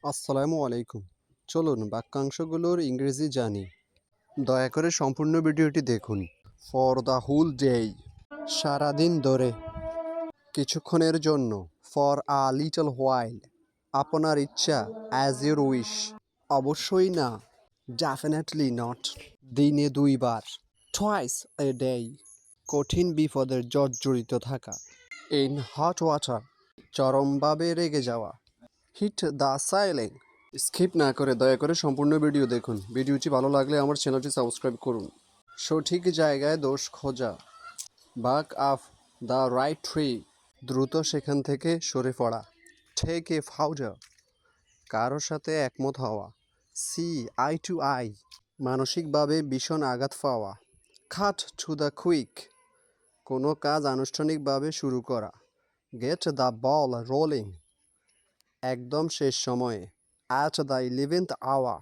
আসসালামু আলাইকুম। চলুন বাক্যাংশগুলোর ইংরেজি জানি। দয়া করে সম্পূর্ণ ভিডিওটি দেখুন। ফর দ্য হোল ডে, সারাদিন ধরে। কিছুক্ষণের জন্য, ফর আ লিটল হোয়াইল, আপনার ইচ্ছা, অ্যাজ ইউর উইশ, অবশ্যই না, ডেফিনেটলি নট, দিনে 2 বার, টুয়াইস এ ডে, কঠিন বিপদে জর্জরিত থাকা, ইন হট ওয়াটার, চরমভাবে রেগে যাওয়া, হিট দ্য সাইলিং। স্কিপ না করে দয়া করে সম্পূর্ণ ভিডিও দেখুন। ভিডিওটি ভালো লাগলে আমার চ্যানেলটি সাবস্ক্রাইব করুন। সঠিক জায়গায় দোষ খোঁজা, বাক আপ দ্য রাইট ট্রি, দ্রুত সেখান থেকে সরে পড়া, টেক এ ফাউজার, কারো সাথে একমত হওয়া, সি আই টু আই, মানসিকভাবে ভীষণ আঘাত পাওয়া, কাট টু দ্য কুইক, কোনো কাজ আনুষ্ঠানিকভাবে শুরু করা, গেট দ্য বল রোলিং, একদম শেষ সময়ে, অ্যাট দ্য 11th hour,